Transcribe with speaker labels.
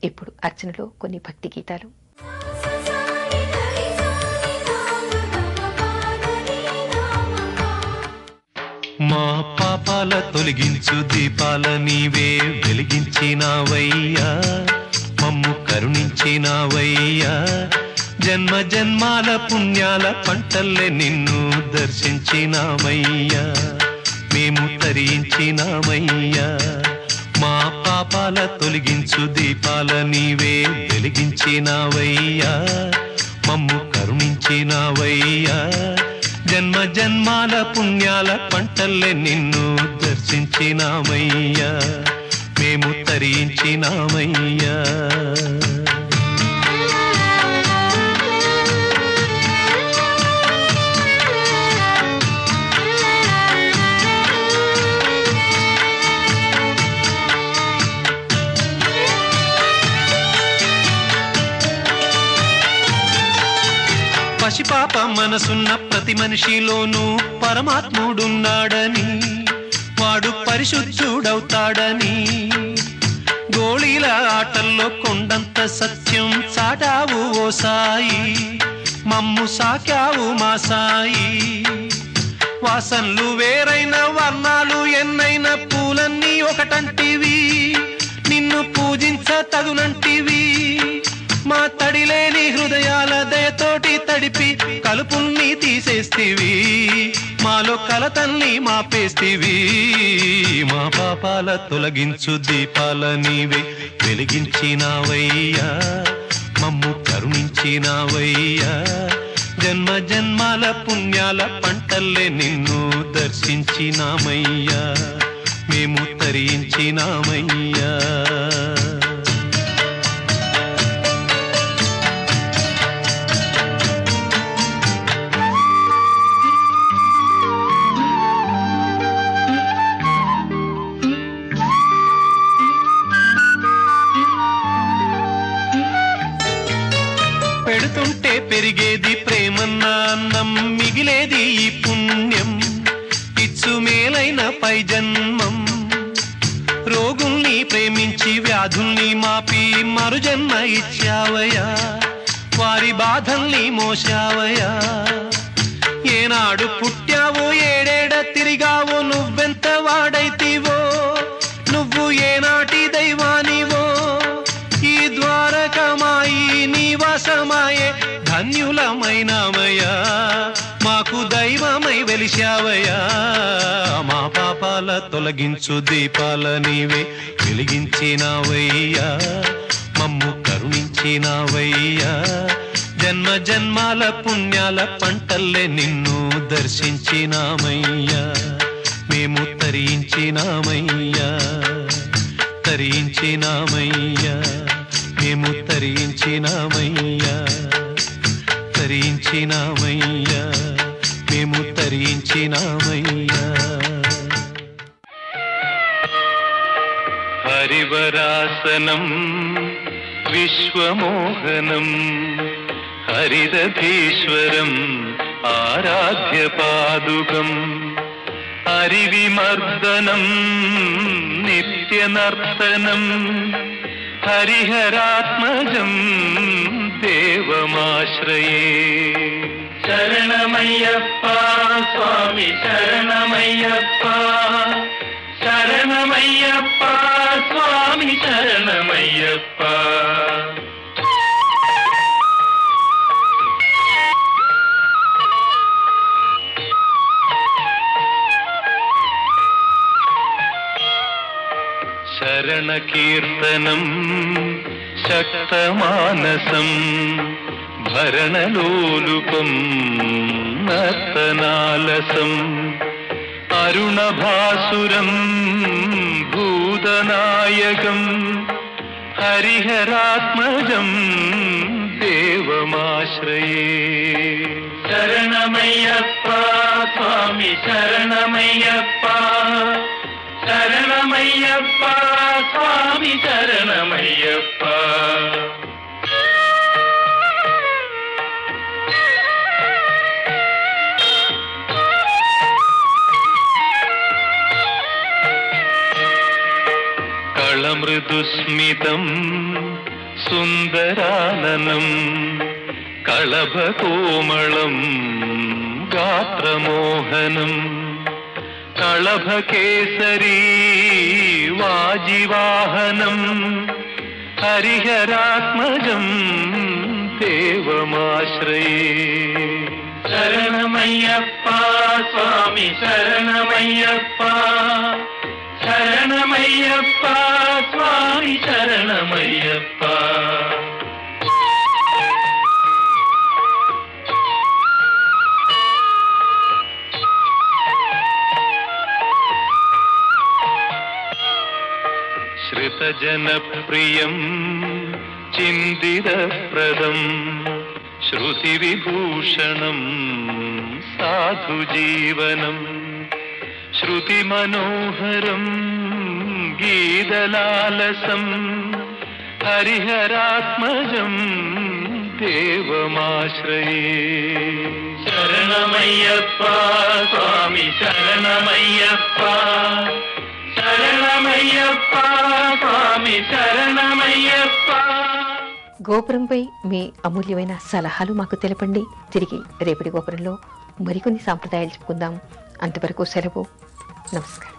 Speaker 1: ఇప్పుడు అర్చనలో కొన్ని భక్తి గీతాలు.
Speaker 2: మా పాపాల తొలగించు దీపాల నీవే వెలిగించినావయ్యా, మమ్ము కరుణించినావయ్యా. జన్మ జన్మాల పుణ్యాల పంటల్లే నిన్ను దర్శించినామయ్యా, మేము తరించినామయ్యా. మా పాపాల తొలగించు దీపాల నీవే వెలిగించినావయ్యా, మమ్ము కరుణించినావయ్యా. జన్మ జన్మాల పుణ్యాల పంటల్లే నిన్ను దర్శించినామయ్యా, మేము తరించినామయ్యా. పసిపాప మనసున్న ప్రతి మనిషిలోనూ పరమాత్ముడున్నాడని, వాడు పరిశుద్ధుడవుతాడని. గోళీల ఆటల్లో కొండంత సత్యం చాటావు ఓ సాయి, మమ్ము సాకావు మా సాయి. వాసనలు వేరైన వర్ణాలు ఎన్నైన పూలన్నీ ఒకటంటివి, నిన్ను పూజించ తగునంటివి. మా తడిలేని హృదయాల దయతోటి తడిపి కలుపుల్ని తీసేస్తివి, మాలో కలతల్ని మాపేస్తివి. మా పాపాల తొలగించు దీపాల నీవే వెలిగించినావయ్యా, మమ్ము కరుణించినావయ్యా. జన్మ జన్మాల పుణ్యాల పంటల్లే నిన్ను దర్శించినామయ్యా, మేము తరించినామయ్యా. పెడుతుంటే పెరిగేది ప్రేమన్న అన్నం, మిగిలేది ఈ పుణ్యం, ఇచ్చు మేలైన పై జన్మం. రోగుల్ని ప్రేమించి వ్యాధుల్ని మాపి మరు జన్మ ఇచ్చావయ్యా, వారి బాధల్ని మోసావయ్యా. ఏనాడు పుట్టావో ఏడేడ తిరిగావో, నువ్వెంత వాడైతివో, నువ్వు ఏనాటి దైవానివో. ఈ ద్వారకమాయి నివాసమాయే ధన్యులమైనామయ్యా, మాకు దైవమై వెలిశావయ్యా. మా పాపాల తొలగించు దీపాల నీవే వెలిగించినావయ్యా, మమ్ము కరుణించినావయ్యా. జన్మ జన్మాల పుణ్యాల పంటల్లే నిన్ను దర్శించినామయ్యా, మేము తరించినామయ్యా, తరించినామయ్యా, మేము తరించినామయ్యా, తరించినామయ్యా, మేము తరించినామయ్యా. హరివరాసనం విశ్వమోహనం, హరిరథీశ్వరం ఆరాధ్య పాదుకం. హరివిమర్దనం నిత్యనర్తనం, హరిహరాత్మజం దేవమాశ్రయే. శరణమయ్యప్ప స్వామి శరణమయ్యప్ప, శరణమయ్యప్ప స్వామి శరణమయ్యప్ప. శరణ కీర్తనం శక్తమానసం, భరణలోలుపం నర్తనాలసం. అరుణభాసురం భూతనాయకం, హరిహరాత్మజం దేవమాశ్రయే. శరణమయ్యప్ప స్వామి శరణమయ్యప్ప, శరణమయ్యప్ప స్వామి శరణమయ్యప్ప. కళమృదుస్మితం സുന്ദരാനനം കളഭകോമളം ഗാത്രമോഹനം കളഭകേസരീ വാജിവാഹനം ഹരിഹരാത്മജം ദേവമാശ്രയേ. ശരണമയ്യപ്പ സ്വാമി ശരണമയ്യപ്പ, ശരണമയ്യപ്പ സ്വാമി ശരണമയ്യപ്പ. ശ്രുതജനപ്രിയം ചിന്തിതപ്രദം ശ്രുതിവിഭൂഷണം സാധുജീവനം ശ്രുതിമനോഹരം ഗീതലാലസം ഹരിഹരാത്മജം ദേവമാശ്രയേ. ശരണമയ്യപ്പ സ്വാമി ശരണമയ്യപ്പ, శరణమయ్యప్ప స్వామి శరణమయ్యప్ప.
Speaker 1: గోపురంపై మీ అమూల్యమైన సలహాలు మాకు తెలపండి. తిరిగి రేపటి గోపురంలో మరికొన్ని సాంప్రదాయాలు చెప్పుకుందాం. అంతవరకు సెలవు. నమస్కారం.